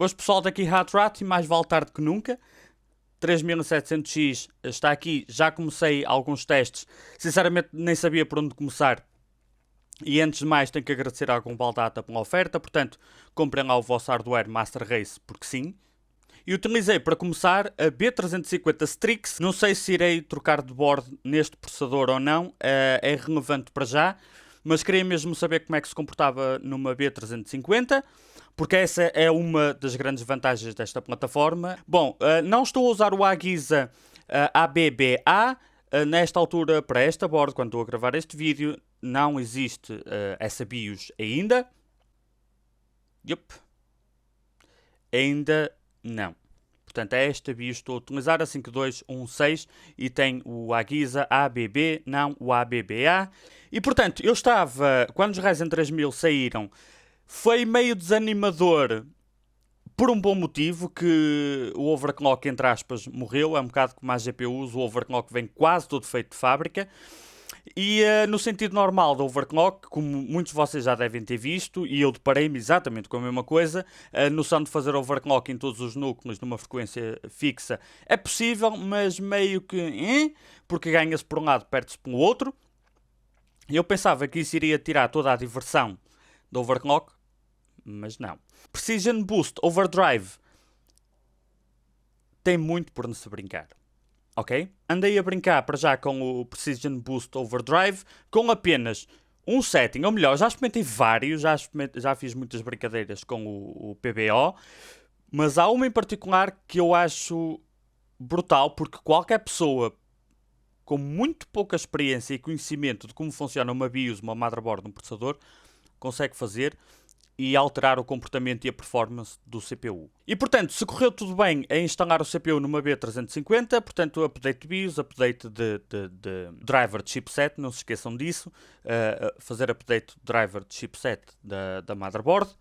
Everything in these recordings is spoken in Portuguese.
Boas pessoal, daqui Hatrat e mais vale tarde que nunca. 3700X está aqui, já comecei alguns testes, sinceramente nem sabia por onde começar. E antes de mais tenho que agradecer à Global Data pela oferta, portanto comprem lá o vosso hardware Master Race, porque sim. E utilizei para começar a B350 Strix, não sei se irei trocar de board neste processador ou não, é relevante para já. Mas queria mesmo saber como é que se comportava numa B350, porque essa é uma das grandes vantagens desta plataforma. Bom, não estou a usar o Agiza ABBA. Nesta altura, para esta board, quando estou a gravar este vídeo, não existe essa BIOS ainda. Yup. Ainda não. Portanto, é esta BIOS que estou a utilizar, a 5216, e tem o Agiza ABB, não o ABBA. E, portanto, eu estava, quando os Ryzen 3000 saíram, foi meio desanimador por um bom motivo, que o overclock, entre aspas, morreu. É um bocado como as GPUs, o overclock vem quase todo feito de fábrica. E no sentido normal do overclock, como muitos de vocês já devem ter visto, e eu deparei-me exatamente com a mesma coisa, a noção de fazer overclock em todos os núcleos numa frequência fixa é possível, mas meio que porque ganha-se por um lado, perde-se pelo outro. Eu pensava que isso iria tirar toda a diversão do overclock, mas não. Precision Boost Overdrive tem muito por onde se brincar. Ok? Andei a brincar para já com o Precision Boost Overdrive com apenas um setting, ou melhor, já experimentei vários, já fiz muitas brincadeiras com o PBO, mas há uma em particular que eu acho brutal, porque qualquer pessoa com muito pouca experiência e conhecimento de como funciona uma BIOS, uma motherboard, um processador, consegue fazer e alterar o comportamento e a performance do CPU. E, portanto, se correu tudo bem a instalar o CPU numa B350, portanto, update de BIOS, update de driver de chipset, não se esqueçam disso, fazer update de driver de chipset da motherboard.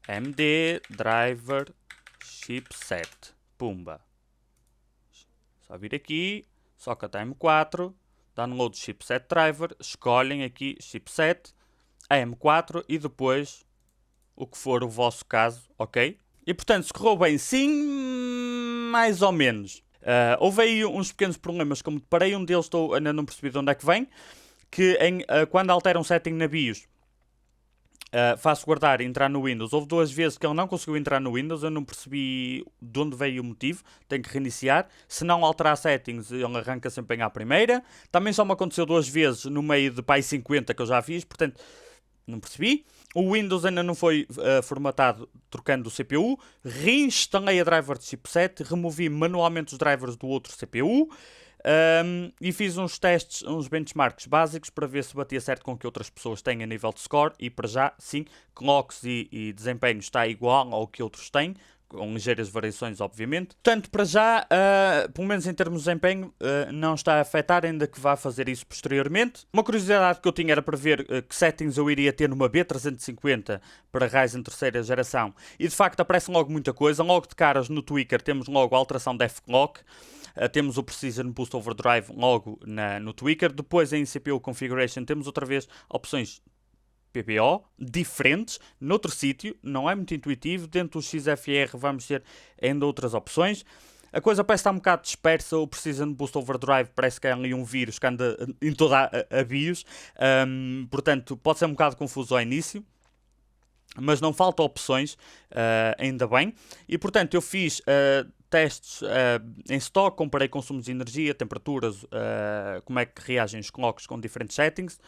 AMD driver chipset, pumba. Só vir aqui, socket AM4, download chipset driver, escolhem aqui chipset, AM4 e depois o que for o vosso caso, ok? E portanto, se correu bem, sim, mais ou menos. Houve aí uns pequenos problemas, como deparei, um deles ainda não percebi de onde é que vem, que quando altera um setting na BIOS, faço guardar e entrar no Windows. Houve 2 vezes que ele não conseguiu entrar no Windows, eu não percebi de onde veio o motivo, tenho que reiniciar. Se não alterar settings, ele arranca sempre à primeira. Também só me aconteceu 2 vezes no meio de Pi 50 que eu já fiz, portanto não percebi. O Windows ainda não foi formatado trocando o CPU. Reinstalei a driver de chipset, removi manualmente os drivers do outro CPU e fiz uns testes, uns benchmarks básicos para ver se batia certo com o que outras pessoas têm a nível de score. E para já, sim, clocks e desempenho está igual ao que outros têm, com ligeiras variações, obviamente. Portanto, para já, pelo menos em termos de desempenho, não está a afetar, ainda que vá fazer isso posteriormente. Uma curiosidade que eu tinha era para ver que settings eu iria ter numa B350 para Ryzen 3ª geração. E de facto aparece logo muita coisa. Logo de caras no Tweaker temos logo a alteração de F-Clock. Temos o Precision Boost Overdrive logo no Tweaker. Depois em CPU Configuration temos outra vez opções PBO, diferentes, noutro sítio, não é muito intuitivo. Dentro do XFR vamos ter ainda outras opções. A coisa parece estar um bocado dispersa. O Precision Boost Overdrive parece que é ali um vírus que anda em toda a BIOS. Portanto, pode ser um bocado confuso ao início, mas não faltam opções, ainda bem. E portanto, eu fiz testes em stock, comparei consumos de energia, temperaturas, como é que reagem os clocks com diferentes settings.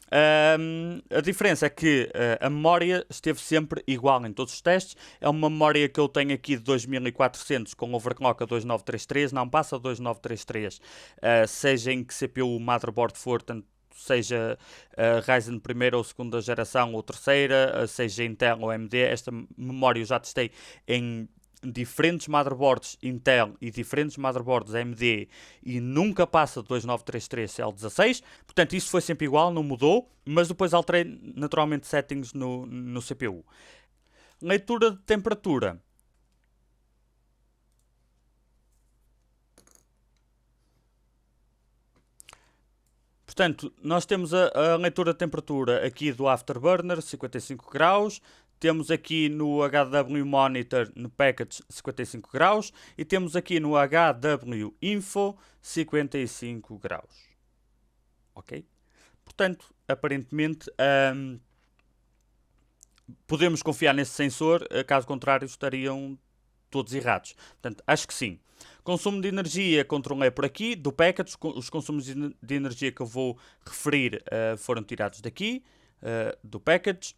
A diferença é que a memória esteve sempre igual em todos os testes. É uma memória que eu tenho aqui de 2400 com overclock a 2933, não passa a 2933, seja em que CPU motherboard for, tanto seja Ryzen primeira ou segunda geração ou terceira, seja Intel ou AMD. Esta memória eu já testei em diferentes motherboards Intel e diferentes motherboards AMD e nunca passa de 2933 CL16, portanto isso foi sempre igual, não mudou, mas depois alterei naturalmente settings no CPU. Leitura de temperatura. Portanto, nós temos a leitura de temperatura aqui do Afterburner, 55 graus, temos aqui no HW Monitor, no Package, 55 graus. E temos aqui no HW Info, 55 graus. Ok? Portanto, aparentemente, podemos confiar nesse sensor. Caso contrário, estariam todos errados. Portanto, acho que sim. Consumo de energia, controlei por aqui. Do Package, os consumos de energia que eu vou referir foram tirados daqui, do Package.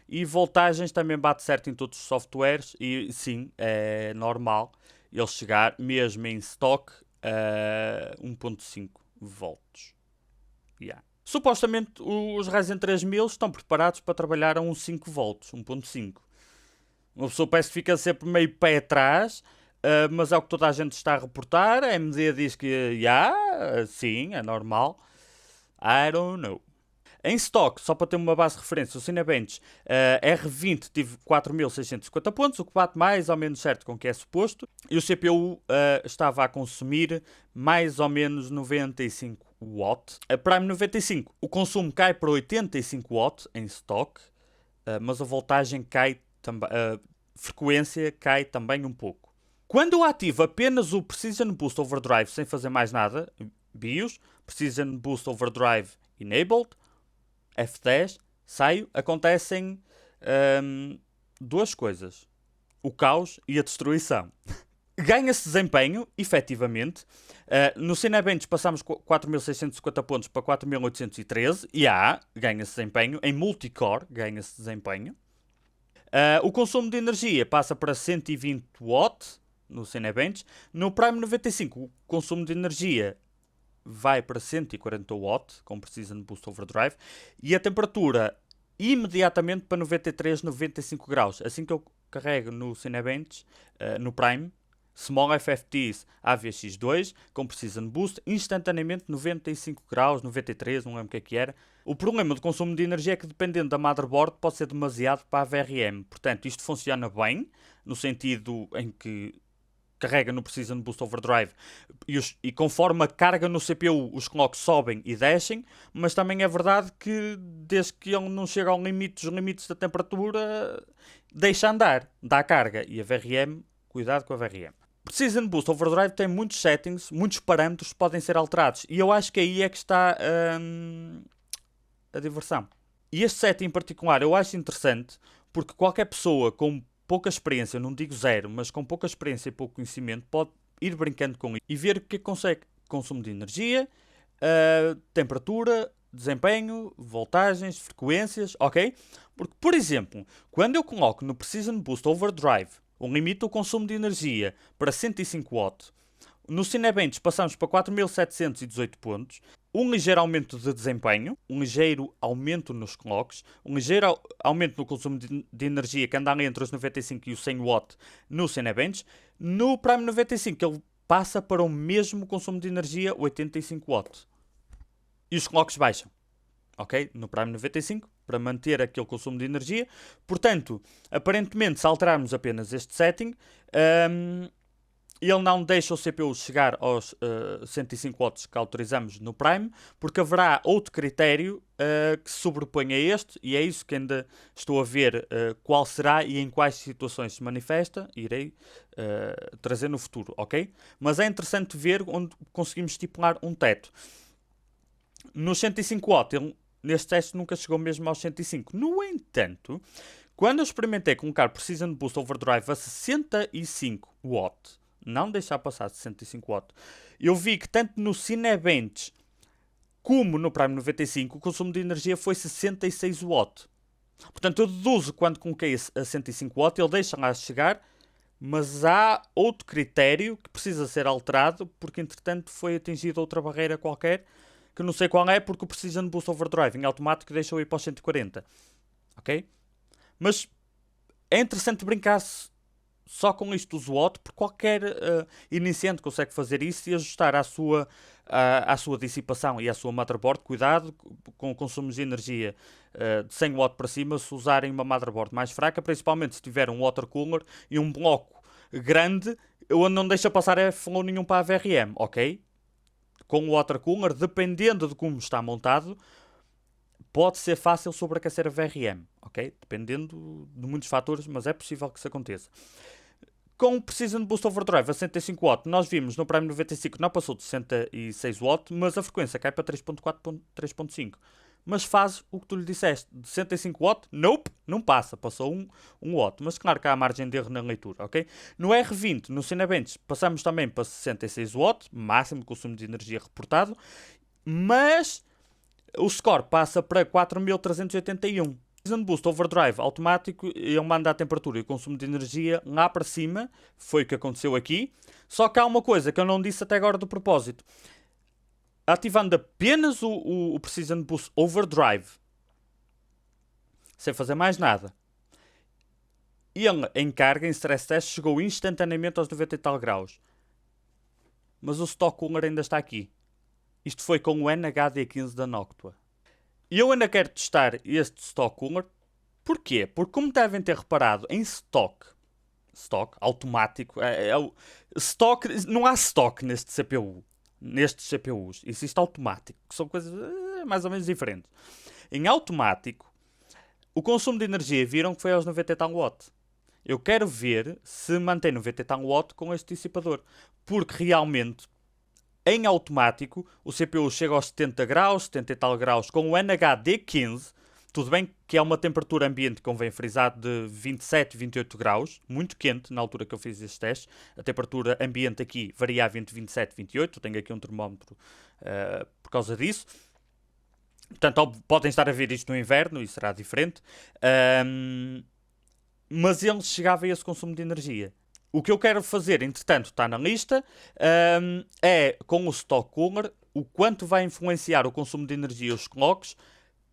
E voltagens também bate certo em todos os softwares. E sim, é normal ele chegar mesmo em stock a 1.5 volts. Yeah. Supostamente os Ryzen 3000 estão preparados para trabalhar a uns 5 volts, 1.5. Uma pessoa parece que fica sempre meio pé atrás, mas é o que toda a gente está a reportar. A AMD diz que, sim, é normal. I don't know. Em stock, só para ter uma base de referência, o Cinebench R20 tive 4.650 pontos, o que bate mais ou menos certo com o que é suposto. E o CPU estava a consumir mais ou menos 95 watt. A Prime 95, o consumo cai para 85 watt em stock, mas a voltagem cai também, a frequência cai também um pouco. Quando eu ativo apenas o Precision Boost Overdrive sem fazer mais nada, BIOS, Precision Boost Overdrive Enabled, F10, saio, acontecem duas coisas. O caos e a destruição. Ganha-se desempenho, efetivamente. No Cinebench passamos 4.650 pontos para 4.813. E ganha-se desempenho. Em multicore, ganha-se desempenho. O consumo de energia passa para 120 watts no Cinebench. No Prime 95, o consumo de energia vai para 140 watts, com Precision Boost Overdrive, e a temperatura imediatamente para 93, 95 graus. Assim que eu carrego no Cinebench, no Prime, Small FFTs AVX2, com Precision Boost, instantaneamente 95 graus, 93, não lembro o que era. O problema do consumo de energia é que, dependendo da motherboard, pode ser demasiado para a VRM. Portanto, isto funciona bem, no sentido em que carrega no Precision Boost Overdrive e conforme a carga no CPU os clocks sobem e descem, mas também é verdade que desde que ele não chega ao limite, os limites da temperatura, deixa andar, dá carga. E a VRM, cuidado com a VRM. Precision Boost Overdrive tem muitos settings, muitos parâmetros que podem ser alterados, e eu acho que aí é que está a diversão. E este setting em particular eu acho interessante porque qualquer pessoa com pouca experiência, não digo zero, mas com pouca experiência e pouco conhecimento, pode ir brincando com isso e ver o que consegue. Consumo de energia, temperatura, desempenho, voltagens, frequências, ok? Porque, por exemplo, quando eu coloco no Precision Boost Overdrive o limite do consumo de energia para 105 watts, no Cinebench passamos para 4.718 pontos, um ligeiro aumento de desempenho, um ligeiro aumento nos clocks, um ligeiro aumento no consumo de energia que anda ali entre os 95 e os 100 watt no Cinebench. No Prime 95 ele passa para o mesmo consumo de energia, 85 watt. E os clocks baixam, ok? No Prime 95, para manter aquele consumo de energia. Portanto, aparentemente, se alterarmos apenas este setting, ele não deixa o CPU chegar aos 105 watts que autorizamos no Prime, porque haverá outro critério que se sobrepõe a este, e é isso que ainda estou a ver qual será e em quais situações se manifesta. Irei trazer no futuro, ok? Mas é interessante ver onde conseguimos estipular um teto. Nos 105 watts, ele, neste teste nunca chegou mesmo aos 105. No entanto, quando eu experimentei colocar Precision Boost Overdrive a 65 watts, não deixar passar de 65 watts, eu vi que tanto no Cinebench como no Prime 95 o consumo de energia foi 66 watts. Portanto, eu deduzo quando coloquei a 105 watts, ele deixa lá chegar, mas há outro critério que precisa ser alterado, porque entretanto foi atingida outra barreira qualquer, que não sei qual é, porque o Precision Boost Overdrive em automático deixa eu ir para os 140. Ok? Mas é interessante brincar-se só com isto do watt, porque qualquer iniciante consegue fazer isso e ajustar à sua dissipação e à sua motherboard. Cuidado com consumos de energia de 100 watts para cima se usarem uma motherboard mais fraca, principalmente se tiver um water cooler e um bloco grande, onde não deixa passar flow nenhum para a VRM, ok? Com o water cooler, dependendo de como está montado, pode ser fácil sobreaquecer a VRM, ok? Dependendo de muitos fatores, mas é possível que isso aconteça. Com o Precision Boost Overdrive a 105W, nós vimos no Prime 95 não passou de 66W, mas a frequência cai para 3.4, 3.5. Mas faz o que tu lhe disseste, de 105W, nope, não passa, passou 1W. Mas claro que há margem de erro na leitura, ok? No R20, no Cinebench, passamos também para 66W, máximo consumo de energia reportado, mas o score passa para 4.381. Precision Boost Overdrive automático, ele manda a temperatura e o consumo de energia lá para cima, foi o que aconteceu aqui. Só que há uma coisa que eu não disse até agora do propósito. Ativando apenas o Precision Boost Overdrive, sem fazer mais nada, ele em carga, em stress test, chegou instantaneamente aos 90 e tal graus. Mas o stock cooler ainda está aqui. Isto foi com o NHD15 da Noctua. E eu ainda quero testar este stock cooler. Porquê? Porque como devem ter reparado, em stock automático, stock, não há stock neste CPU. Nestes CPUs. Existe automático, que são coisas mais ou menos diferentes. Em automático, o consumo de energia viram que foi aos 90 e tal watt. Eu quero ver se mantém 90 e tal watt com este dissipador. Porque realmente, em automático, o CPU chega aos 70 graus, 70 e tal graus, com o NHD15. Tudo bem que é uma temperatura ambiente, convém frisar, de 27, 28 graus. Muito quente na altura que eu fiz este teste. A temperatura ambiente aqui variava entre 27 e 28. Eu tenho aqui um termómetro por causa disso. Portanto, podem estar a ver isto no inverno e será diferente. Mas ele chegava a esse consumo de energia. O que eu quero fazer, entretanto, está na lista, é com o stock cooler o quanto vai influenciar o consumo de energia e os clocks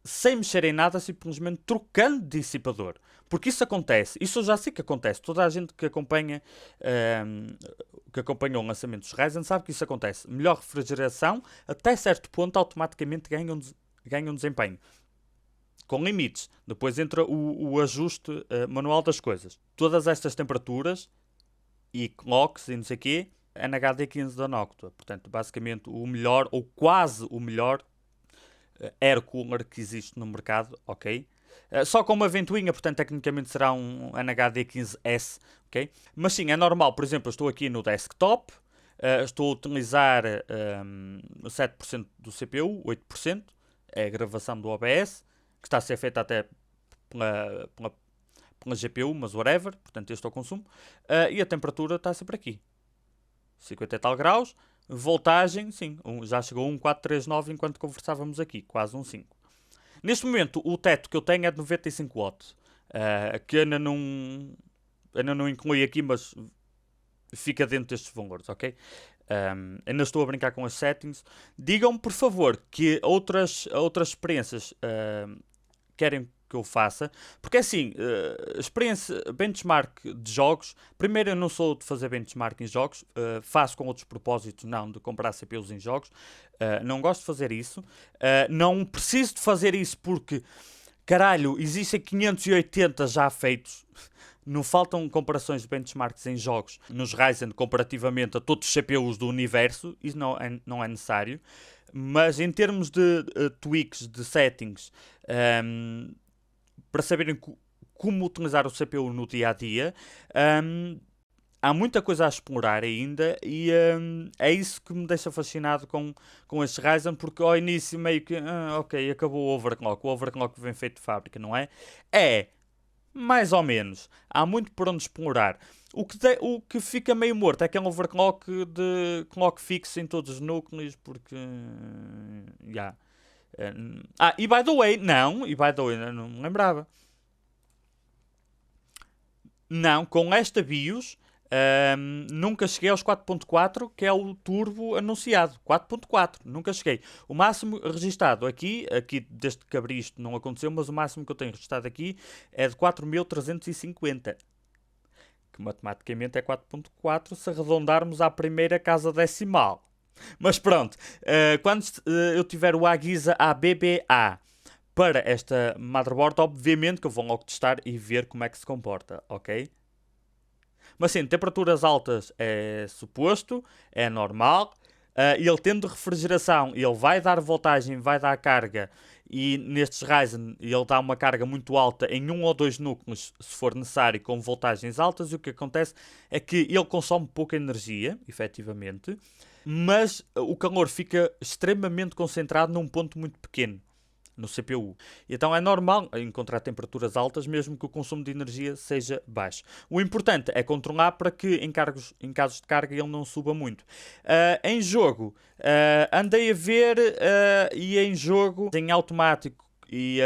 sem mexer em nada, simplesmente trocando de dissipador. Porque isso acontece, isso eu já sei que acontece. Toda a gente que acompanhou o lançamento dos Ryzen sabe que isso acontece. Melhor refrigeração, até certo ponto, automaticamente ganham desempenho. Com limites. Depois entra o ajuste manual das coisas. Todas estas temperaturas e clocks e não sei o quê, NHD15 da Noctua. Portanto, basicamente o melhor, ou quase o melhor, air cooler que existe no mercado, ok? Só com uma ventoinha, portanto, tecnicamente será um NHD15S, ok? Mas sim, é normal. Por exemplo, eu estou aqui no desktop, estou a utilizar 7% do CPU, 8%, é a gravação do OBS, que está a ser feita até pela GPU, mas whatever, portanto, este é o consumo. E a temperatura está sempre aqui. 50 e tal graus. Voltagem, sim, já chegou a 1.439 enquanto conversávamos aqui, quase 1.5. Neste momento, o teto que eu tenho é de 95 watts, que ainda não inclui aqui, mas fica dentro destes valores, ok? Ainda estou a brincar com as settings. Digam-me, por favor, que outras experiências querem que eu faça, porque assim, experiência, benchmark de jogos, primeiro eu não sou de fazer benchmark em jogos, faço com outros propósitos, não de comprar CPUs em jogos, não gosto de fazer isso, não preciso de fazer isso porque, caralho, existem 580 já feitos, não faltam comparações de benchmarks em jogos nos Ryzen comparativamente a todos os CPUs do universo, isso não é necessário, mas em termos de tweaks, de settings, para saberem como utilizar o CPU no dia a dia, há muita coisa a explorar ainda e é isso que me deixa fascinado com estes Ryzen, porque ao início meio que ok, acabou o overclock vem feito de fábrica, não é? Mais ou menos, há muito por onde explorar. O que fica meio morto é aquele overclock de clock fixo em todos os núcleos, porque e by the way, não me lembrava. Não, com esta BIOS nunca cheguei aos 4.4, que é o turbo anunciado. 4.4, nunca cheguei. O máximo registado aqui desde que abri isto não aconteceu, mas o máximo que eu tenho registado aqui é de 4.350. Que matematicamente é 4.4 se arredondarmos à primeira casa decimal. Mas pronto, quando eu tiver o Agiza ABBA para esta motherboard, obviamente que eu vou logo testar e ver como é que se comporta, ok? Mas sim, temperaturas altas é suposto, é normal. ele tendo refrigeração, ele vai dar voltagem, vai dar carga, e nestes Ryzen ele dá uma carga muito alta em 1 ou 2 núcleos, se for necessário, com voltagens altas, e o que acontece é que ele consome pouca energia, efetivamente, mas o calor fica extremamente concentrado num ponto muito pequeno, no CPU. Então é normal encontrar temperaturas altas, mesmo que o consumo de energia seja baixo. O importante é controlar para que em casos de carga ele não suba muito. Em jogo, andei a ver e em jogo, em automático e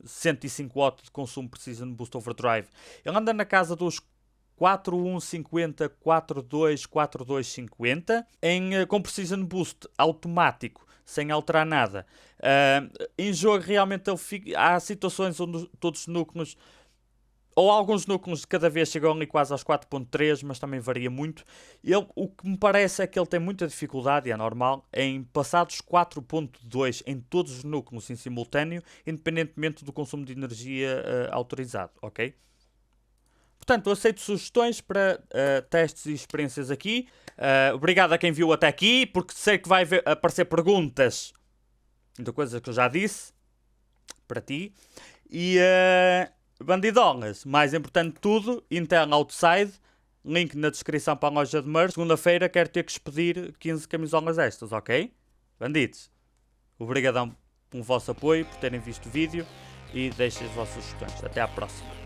105 watts de consumo Precision Boost Overdrive, ele anda na casa dos 4150, 4250 com Precision Boost automático, sem alterar nada. Em jogo realmente há situações onde todos os núcleos, ou alguns núcleos de cada vez chegam ali quase aos 4.3, mas também varia muito. O que me parece é que ele tem muita dificuldade, e é normal, em passados 4.2 em todos os núcleos em simultâneo, independentemente do consumo de energia autorizado, ok? Portanto, eu aceito sugestões para testes e experiências aqui. Obrigado a quem viu até aqui, porque sei que vai aparecer perguntas de coisas que eu já disse para ti. E bandidolas, mais importante de tudo, Intel Outside, link na descrição para a loja de merch. Segunda-feira quero ter que expedir 15 camisolas estas, ok? Bandidos, obrigadão pelo vosso apoio, por terem visto o vídeo e deixem as vossas sugestões. Até à próxima.